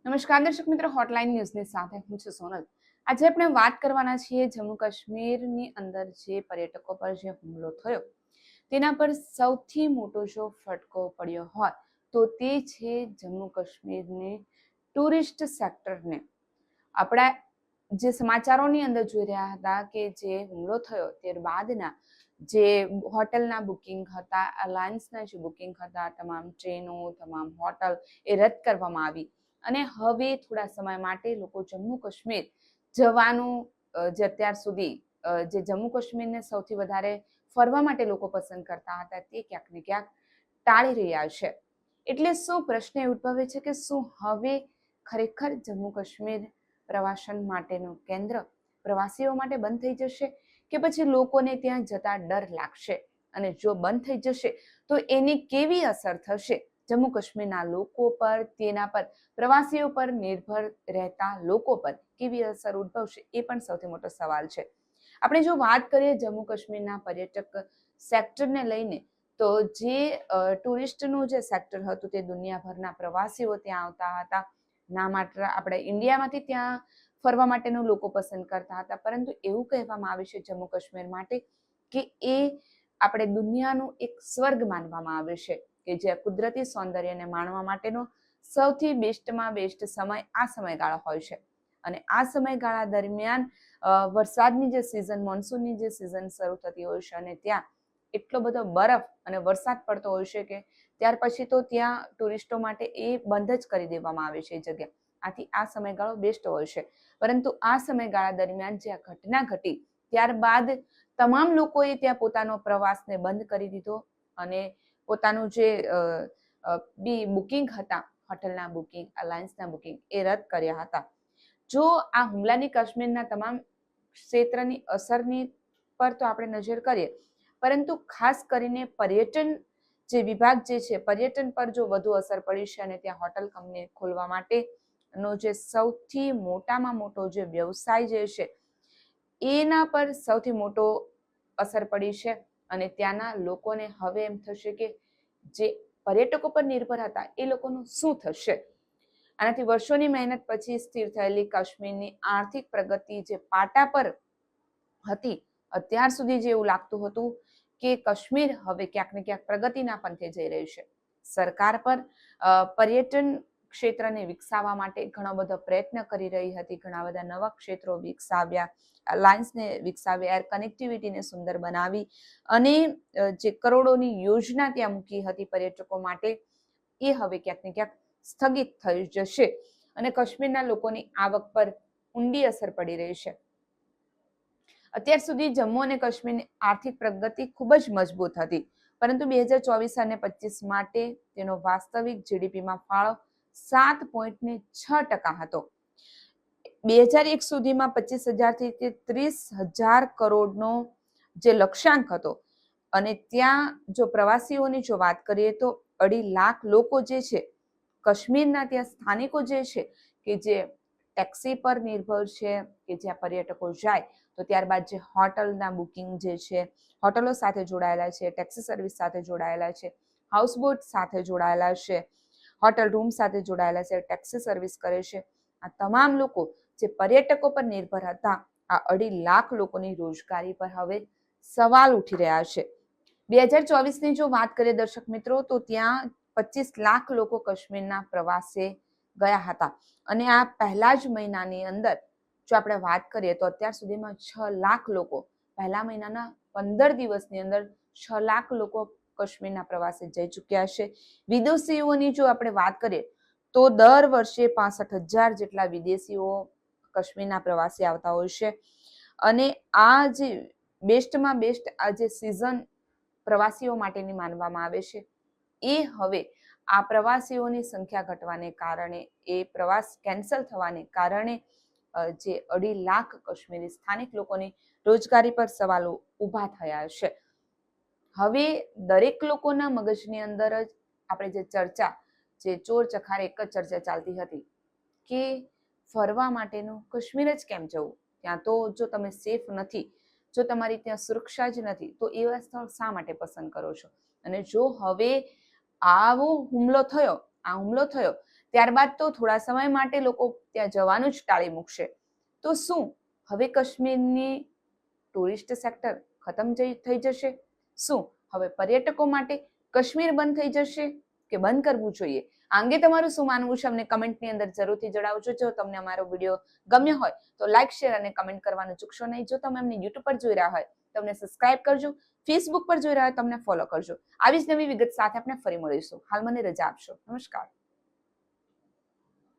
નમસ્કાર દર્શક મિત્રો, હોટલાઇન ન્યૂઝની સાથે હું છું સોનલ। આજે આપણે વાત કરવાના છીએ જમ્મુ કાશ્મીરની અંદર જે પર્યટકો પર જે હુમલો થયો તેના પર સૌથી મોટો જો ફટકો પડ્યો હોય તો તે છે જમ્મુ કાશ્મીરની ટુરિસ્ટ સેક્ટરને। આપણા જે સમાચારોની અંદર જોઈ રહ્યા હતા કે જે હુમલો થયો ત્યારબાદના જે હોટલના બુકિંગ હતા, એરલાઇન્સના જે બુકિંગ હતા, તમામ ટ્રેનો, તમામ હોટલ એ રદ કરવામાં આવી અને હવે થોડા સમય માટે લોકો જમ્મુ કાશ્મીર જવાનું જે અત્યાર સુધી જે જમ્મુ કાશ્મીરને સૌથી વધારે ફરવા માટે લોકો પસંદ કરતા હતા તે ક્યાંક ને ક્યાંક ટાળી રહ્યા છે। એટલે શું પ્રશ્ન એ ઉદ્ભવે છે કે શું હવે ખરેખર જમ્મુ કાશ્મીર પ્રવાસન માટેનું કેન્દ્ર પ્રવાસીઓ માટે બંધ થઈ જશે કે પછી લોકોને ત્યાં જતા ડર લાગશે? અને જો બંધ થઈ જશે તો એની કેવી અસર થશે જમ્મુ કાશ્મીરના લોકો પર, તેના પર પ્રવાસીઓ પર નિર્ભર રહેતા લોકો પર કેવી અસર ઉદ્ભવશે એ પણ સૌથી મોટો સવાલ છે। આપણે જો વાત કરીએ જમ્મુ કાશ્મીરના પર્યટક સેક્ટરને લઈને તો જે ટુરિસ્ટનું જે સેક્ટર હતું તે દુનિયાભરના પ્રવાસીઓ ત્યાં આવતા હતા। ના માત્ર આપણે ઇન્ડિયામાંથી ત્યાં ફરવા માટેનું લોકો પસંદ કરતા હતા, પરંતુ એવું કહેવામાં આવે છે જમ્મુ કાશ્મીર માટે કે એ આપણે દુનિયાનું એક સ્વર્ગ માનવામાં આવે છે કે જે કુદરતી સૌંદર્યને માણવા માટેનો સૌથી બેસ્ટમાં બેસ્ટ સમય આ સમયગાળો હોય છે। અને આ સમયગાળા દરમિયાન વરસાદની જે સિઝન, મોન્સૂનની જે સિઝન શરૂ થતી હોય છે અને ત્યાં એટલો બધો બરફ અને વરસાદ પડતો હોય છે કે ત્યાર પછી તો ત્યાં ટુરિસ્ટો માટે એ બંધ જ કરી દેવામાં આવે છે એ જગ્યા। આથી આ સમયગાળો બેસ્ટ હોય છે, પરંતુ આ સમયગાળા દરમિયાન જે આ ઘટના ઘટી ત્યારબાદ તમામ લોકોએ ત્યાં પોતાનો પ્રવાસને બંધ કરી દીધો અને પોતાનું જે બી બુકિંગ હતા, હોટલના બુકિંગ, એરલાઇન્સના બુકિંગ એ રદ કર્યા હતા। જો આ હુમલાની કાશ્મીરના તમામ ક્ષેત્રની અસરની પર તો આપણે નજર કરીએ, પરંતુ ખાસ કરીને પર્યટન જે વિભાગ જે છે પર્યટન પર જો વધુ અસર પડી છે અને ત્યાં હોટલ કંપની ખોલવા માટેનો જે સૌથી મોટામાં મોટો જે વ્યવસાય જે છે એના પર સૌથી મોટો અસર પડી છે અને ત્યાંના લોકોને હવે એમ થશે કે જે પર્યટકો પર નિર્ભર હતા એ લોકોનું શું થશે? આનાથી વર્ષોની મહેનત પછી સ્થિર થયેલી કાશ્મીરની આર્થિક પ્રગતિ જે પાટા પર હતી, અત્યાર સુધી જે એવું લાગતું હતું કે કાશ્મીર હવે ક્યાંક ને ક્યાંક પ્રગતિના પંથે જઈ રહ્યું છે। સરકાર પર પર્યટન ક્ષેત્રને વિકસાવવા માટે ઘણો બધો પ્રયત્ન કરી રહી હતી, ઘણા બધા નવા ક્ષેત્રો વિકસાવ્યા, એરલાઇન્સને વિકસાવ્યા, એર કનેક્ટિવિટીને સુંદર બનાવી અને જે કરોડોની યોજના ત્યાં મૂકી હતી પર્યટકો માટે એ હવે ક્યાંક ને ક્યાંક સ્થગિત થઈ જશે અને કાશ્મીરના લોકોની આવક પર ઊંડી અસર પડી રહી છે। અત્યાર સુધી જમ્મુ અને કાશ્મીરની આર્થિક પ્રગતિ ખૂબ જ મજબૂત હતી, પરંતુ 2024 અને 25 માટે તેનો વાસ્તવિક જીડીપીમાં ફાળો 7.6% હતો। 2001 સુધીમાં 25,000 થી 30,000 કરોડનો જે લક્ષ્યાંક હતો અને ત્યાં જો પ્રવાસીઓની જો વાત કરીએ તો 2.5 લાખ લોકો જે છે કાશ્મીરના ત્યાં સ્થાનિકો જે છે કે જે ટેક્સી પર નિર્ભર છે કે જ્યાં પર્યટકો જાય તો ત્યારબાદ જે હોટલના બુકિંગ જે છે, હોટલો સાથે જોડાયેલા છે, ટેક્સી સર્વિસ સાથે જોડાયેલા છે, હાઉસબોટ સાથે જોડાયેલા છે, હોટલ રૂમ સાથે જોડાયેલા છે, ટેક્સી સર્વિસ કરે છે, આ તમામ લોકો જે પર્યટકો પર નિર્ભર હતા, આ 2.5 લાખ લોકોની રોજગારી પર હવે સવાલ ઉઠી રહ્યા છે। 2024ની જો વાત કરીએ દર્શક મિત્રો તો ત્યાં 25 લાખ લોકો કાશ્મીરના પ્રવાસે ગયા હતા અને આ પહેલા જ મહિનાની અંદર જો આપણે વાત કરીએ તો અત્યાર સુધીમાં 6 લાખ લોકો, પહેલા મહિનાના 15 દિવસની અંદર 6 લાખ લોકો કાશ્મીરના પ્રવાસે જઈ ચૂક્યા છે। વિદેશીઓની જો આપણે વાત કરીએ તો દર વર્ષે 65,000 જેટલા વિદેશીઓ કાશ્મીરના પ્રવાસે આવતા હોય છે અને આ જે બેસ્ટમાં બેસ્ટ આ જે સિઝન પ્રવાસીઓ માટેની માનવામાં આવે છે એ હવે આ પ્રવાસીઓની સંખ્યા ઘટવાને કારણે, એ પ્રવાસ કેન્સલ થવાને કારણે જે 2.5 લાખ કાશ્મીરી સ્થાનિક લોકોની રોજગારી પર સવાલો ઊભા થયા છે। હવે દરેક લોકોના મગજની અંદર જ આપણે જે ચર્ચા, જે ચોર ચખારે એક જ ચર્ચા ચાલતી હતી કે ફરવા માટેનું કાશ્મીર જ કેમ જવું? ત્યાં તો જો તમે સેફ નથી, જો તમારી ત્યાં સુરક્ષા જ નથી તો એવા સ્થળ શા માટે પસંદ કરો છો? અને જો હવે આવો હુમલો થયો ત્યારબાદ તો થોડા સમય માટે લોકો ત્યાં જવાનું જ ટાળી મૂકશે. તો શું હવે કાશ્મીરની ટુરિસ્ટ સેક્ટર ખતમ થઈ જશે? શું હવે પર્યટકો માટે કાશ્મીર બંધ થઈ જશે કે બંધ કરવું જોઈએ? આ અંગે તમારું શું માનવું છે અમને કમેન્ટની અંદર જરૂરથી જણાવજો. જો તમને અમારો વિડીયો ગમ્યો હોય તો લાઈક, શેર અને કમેન્ટ કરવાનું ચૂકશો નહીં. જો તમે અમને યુટ્યુબ પર જોઈ રહ્યા હોય તો અમને સબસ્ક્રાઇબ કરજો. ફેસબુક પર જોઈ રહ્યા હોય તો અમને ફોલો કરજો. આવી જ નવી વિગત સાથે આપણે ફરી મળીશું. હાલ મને રજા આપશો. નમસ્કાર.